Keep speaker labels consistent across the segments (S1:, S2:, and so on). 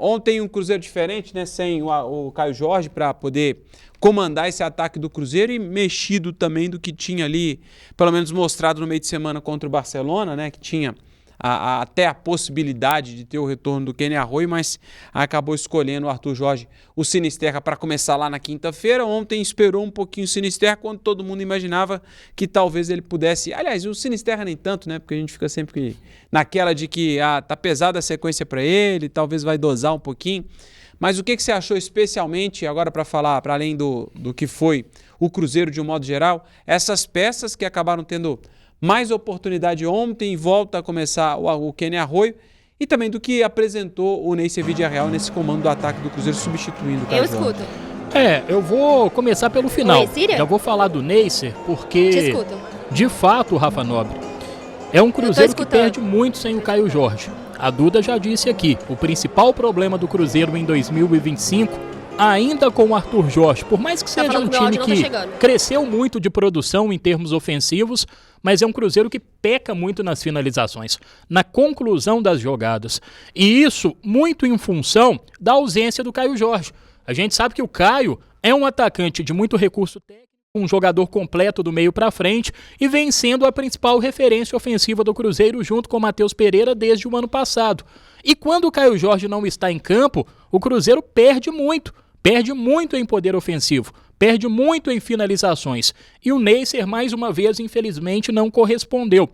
S1: Ontem um Cruzeiro diferente, né? Sem o Caio Jorge para poder comandar esse ataque do Cruzeiro e mexido também do que tinha ali, pelo menos mostrado no meio de semana contra o Barcelona, né? Que tinha até a possibilidade de ter o retorno do Kenny Arroyo, mas acabou escolhendo o Arthur Jorge, o Sinisterra, para começar lá na quinta-feira. Ontem esperou um pouquinho o Sinisterra, quando todo mundo imaginava que talvez ele pudesse... Aliás, o Sinisterra nem tanto, né? Porque a gente fica sempre naquela de que tá pesada a sequência para ele, talvez vai dosar um pouquinho. Mas o que você achou especialmente, agora para falar, para além do que foi o Cruzeiro de um modo geral, essas peças que acabaram tendo mais oportunidade ontem, volta a começar o Kenny Arroyo, e também do que apresentou o Neisser Vidiarreal nesse comando do ataque do Cruzeiro, substituindo o Caio Jorge.
S2: Eu escuto.
S3: Eu vou começar pelo final.
S2: Oi, Síria?
S3: Já vou falar do Neisser, porque,
S2: Te escuto.
S3: de fato, Rafa Nobre, é um Cruzeiro que perde muito sem o Caio Jorge. A Duda já disse aqui, o principal problema do Cruzeiro em 2025, ainda com o Arthur Jorge, por mais que seja um time que cresceu muito de produção em termos ofensivos, mas é um Cruzeiro que peca muito nas finalizações, na conclusão das jogadas. E isso muito em função da ausência do Caio Jorge. A gente sabe que o Caio é um atacante de muito recurso técnico, um jogador completo do meio para frente e vem sendo a principal referência ofensiva do Cruzeiro junto com o Matheus Pereira desde o ano passado. E quando o Caio Jorge não está em campo, o Cruzeiro perde muito em poder ofensivo, perde muito em finalizações. E o Neisser, mais uma vez, infelizmente, não correspondeu.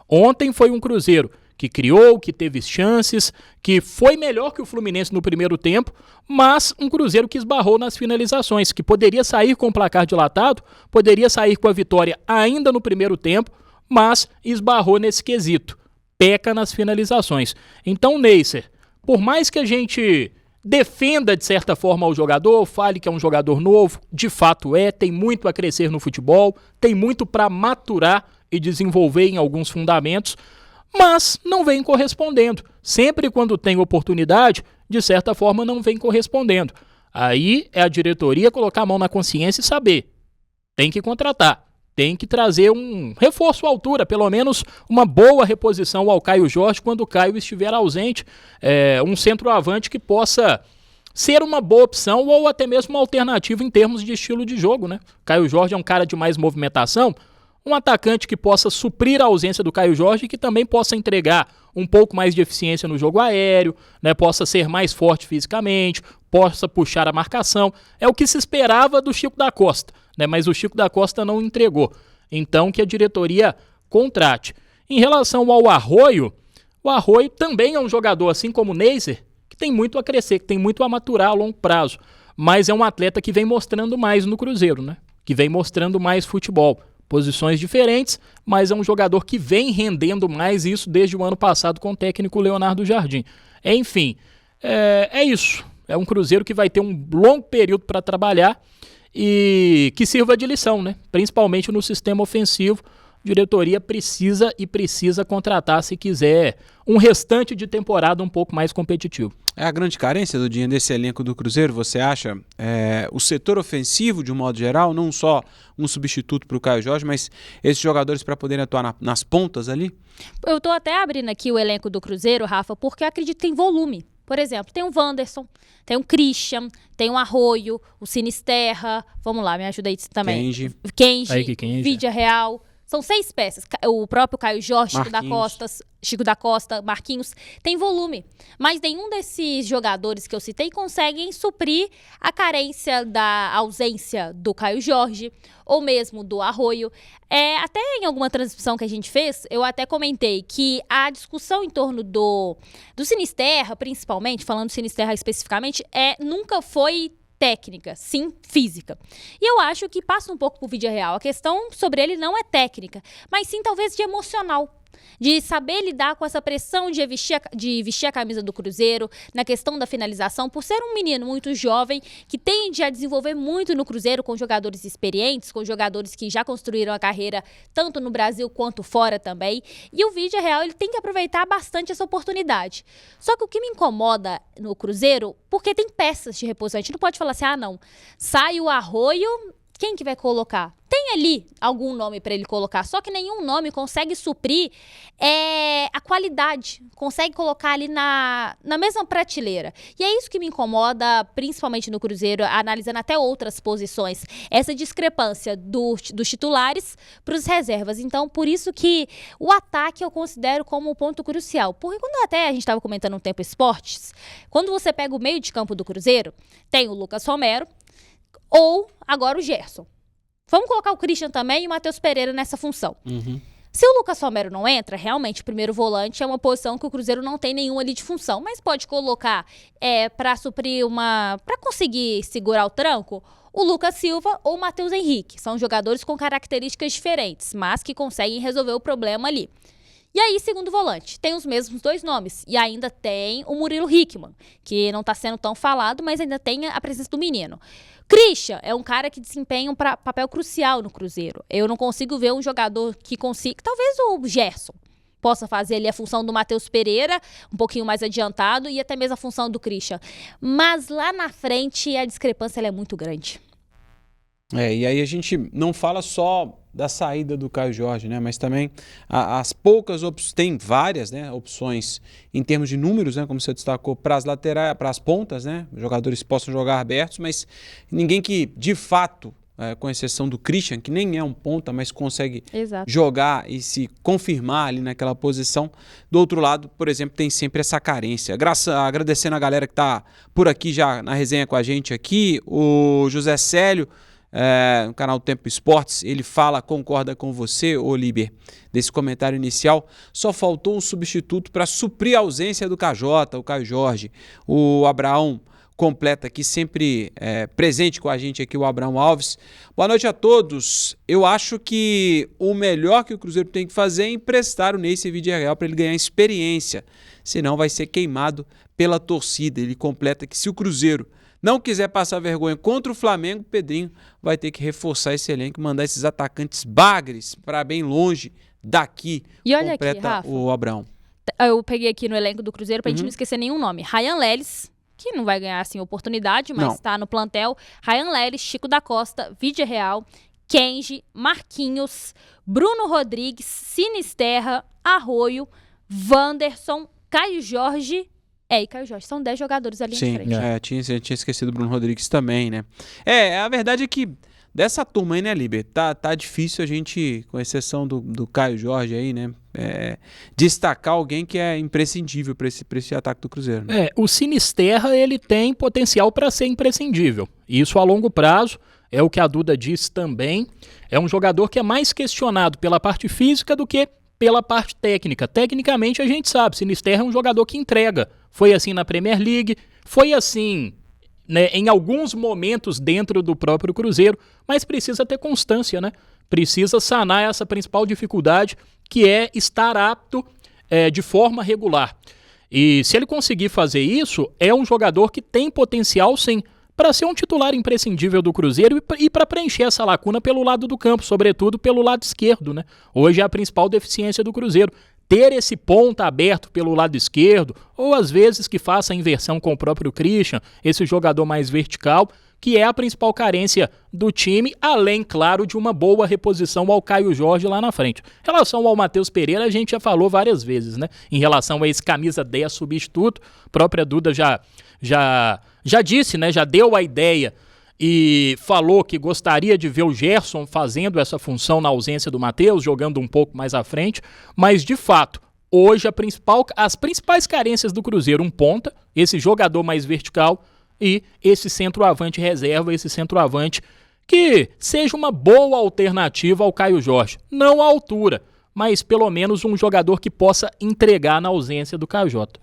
S3: Ontem foi um Cruzeiro que criou, que teve chances, que foi melhor que o Fluminense no primeiro tempo, mas um Cruzeiro que esbarrou nas finalizações, que poderia sair com o placar dilatado, poderia sair com a vitória ainda no primeiro tempo, mas esbarrou nesse quesito. Peca nas finalizações. Então, Neisser, por mais que a gente defenda de certa forma o jogador, fale que é um jogador novo, de fato tem muito a crescer no futebol, tem muito para maturar e desenvolver em alguns fundamentos, mas não vem correspondendo. Sempre quando tem oportunidade, de certa forma não vem correspondendo. Aí é a diretoria colocar a mão na consciência e saber, tem que contratar, tem que trazer um reforço à altura, pelo menos uma boa reposição ao Caio Jorge quando o Caio estiver ausente, um centroavante que possa ser uma boa opção ou até mesmo uma alternativa em termos de estilo de jogo, né? Caio Jorge é um cara de mais movimentação, um atacante que possa suprir a ausência do Caio Jorge e que também possa entregar um pouco mais de eficiência no jogo aéreo, né? Possa ser mais forte fisicamente, possa puxar a marcação. É o que se esperava do Chico da Costa, né? Mas o Chico da Costa não entregou. Então que a diretoria contrate. Em relação ao Arroyo, o Arroyo também é um jogador, assim como o Neisser, que tem muito a crescer, que tem muito a maturar a longo prazo. Mas é um atleta que vem mostrando mais no Cruzeiro, né? Que vem mostrando mais futebol. Posições diferentes, mas é um jogador que vem rendendo mais isso desde o ano passado com o técnico Leonardo Jardim. Enfim, é isso. É um Cruzeiro que vai ter um longo período para trabalhar e que sirva de lição, né? Principalmente no sistema ofensivo. A diretoria precisa contratar se quiser um restante de temporada um pouco mais competitivo.
S1: É a grande carência, Dudinha, desse elenco do Cruzeiro, você acha? O setor ofensivo, de um modo geral, não só um substituto para o Caio Jorge, mas esses jogadores para poderem atuar nas pontas ali?
S2: Eu estou até abrindo aqui o elenco do Cruzeiro, Rafa, porque eu acredito que tem volume. Por exemplo, tem o Wanderson, tem o Christian, tem o Arroyo, o Sinisterra, vamos lá, me ajuda aí também. Kenji. Vidiarreal. São 6 peças. O próprio Caio Jorge, Chico da Costa, Marquinhos, tem volume. Mas nenhum desses jogadores que eu citei conseguem suprir a da ausência do Caio Jorge ou mesmo do Arroyo. Até em alguma transmissão que a gente fez, eu até comentei que a discussão em torno do Sinisterra, principalmente, falando do Sinisterra especificamente, nunca foi técnica, sim física. E eu acho que passa um pouco por Vidiarreal. A questão sobre ele não é técnica, mas sim talvez de emocional. De saber lidar com essa pressão de vestir a camisa do Cruzeiro, na questão da finalização, por ser um menino muito jovem, que tende a desenvolver muito no Cruzeiro com jogadores experientes, com jogadores que já construíram a carreira tanto no Brasil quanto fora também. E o Vidiarreal, ele tem que aproveitar bastante essa oportunidade. Só que o que me incomoda no Cruzeiro, porque tem peças de repouso, a gente não pode falar assim, não, sai o Arroyo, quem que vai colocar? Tem ali algum nome para ele colocar, só que nenhum nome consegue suprir a qualidade, consegue colocar ali na mesma prateleira. E é isso que me incomoda, principalmente no Cruzeiro, analisando até outras posições, essa discrepância dos titulares para os reservas. Então, por isso que o ataque eu considero como um ponto crucial. Porque quando até a gente estava comentando no Tempo Esportes, quando você pega o meio de campo do Cruzeiro, tem o Lucas Romero ou agora o Gerson. Vamos colocar o Christian também e o Matheus Pereira nessa função. Se o Lucas Romero não entra, realmente o primeiro volante é uma posição que o Cruzeiro não tem nenhuma ali de função, mas pode colocar para suprir para conseguir segurar o tranco, o Lucas Silva ou o Matheus Henrique. São jogadores com características diferentes, mas que conseguem resolver o problema ali. E aí, segundo volante, tem os mesmos 2 nomes. E ainda tem o Murilo Hickman, que não está sendo tão falado, mas ainda tem a presença do menino. Christian é um cara que desempenha um papel crucial no Cruzeiro. Eu não consigo ver um jogador que consiga... Talvez o Gerson possa fazer ali a função do Matheus Pereira, um pouquinho mais adiantado, e até mesmo a função do Christian. Mas lá na frente, a discrepância ela é muito grande.
S1: E aí a gente não fala só da saída do Caio Jorge, né? Mas também as poucas opções, tem várias, né, opções em termos de números, né, como você destacou, para as laterais, para as pontas, né? Os jogadores possam jogar abertos, mas ninguém que de fato, com exceção do Christian, que nem é um ponta, mas consegue jogar e se confirmar ali naquela posição. Do outro lado, por exemplo, tem sempre essa carência. Agradecendo a galera que está por aqui já na resenha com a gente aqui, o José Célio, no canal do Tempo Esportes, ele concorda com você, Oliber, desse comentário inicial. Só faltou um substituto para suprir a ausência do KJ, o Caio Jorge. O Abraão completa aqui, sempre presente com a gente aqui, o Abraão Alves. Boa noite a todos. Eu acho que o melhor que o Cruzeiro tem que fazer é emprestar o Neyce Vidigal para ele ganhar experiência, senão vai ser queimado pela torcida. Ele completa que se o Cruzeiro não quiser passar vergonha contra o Flamengo, Pedrinho vai ter que reforçar esse elenco, mandar esses atacantes bagres para bem longe daqui.
S2: E olha aqui, Rafa,
S1: o Abraão.
S2: Eu peguei aqui no elenco do Cruzeiro pra gente não esquecer nenhum nome. Ryan Leles, que não vai ganhar assim oportunidade, mas está no plantel. Ryan Leles, Chico da Costa, Vidigal, Kenji, Marquinhos, Bruno Rodrigues, Sinisterra, Arroio, Wanderson, Caio Jorge... e Caio Jorge, são 10 jogadores ali em frente.
S1: Tinha esquecido o Bruno Rodrigues também, né? A verdade é que dessa turma aí, né, Liber, tá difícil a gente, com exceção do Caio Jorge aí, né, destacar alguém que é imprescindível para esse ataque do Cruzeiro. Né?
S3: O Sinisterra, ele tem potencial para ser imprescindível. Isso a longo prazo, é o que a Duda disse também. É um jogador que é mais questionado pela parte física do que pela parte técnica. Tecnicamente, a gente sabe, Sinisterra é um jogador que entrega. Foi assim na Premier League, foi assim, né, em alguns momentos dentro do próprio Cruzeiro, mas precisa ter constância, né? Precisa sanar essa principal dificuldade, que é estar apto de forma regular. E se ele conseguir fazer isso, é um jogador que tem potencial, sim, para ser um titular imprescindível do Cruzeiro e para preencher essa lacuna pelo lado do campo, sobretudo pelo lado esquerdo, né? Hoje é a principal deficiência do Cruzeiro. Ter esse ponta aberto pelo lado esquerdo, ou às vezes que faça a inversão com o próprio Christian, esse jogador mais vertical, que é a principal carência do time, além, claro, de uma boa reposição ao Caio Jorge lá na frente. Em relação ao Matheus Pereira, a gente já falou várias vezes, né? Em relação a esse camisa 10 substituto, a própria Duda já disse, né? Já deu a ideia e falou que gostaria de ver o Gerson fazendo essa função na ausência do Matheus, jogando um pouco mais à frente, mas de fato, hoje as principais carências do Cruzeiro, um ponta, esse jogador mais vertical e esse centroavante reserva, esse centroavante que seja uma boa alternativa ao Caio Jorge, não à altura, mas pelo menos um jogador que possa entregar na ausência do KJ.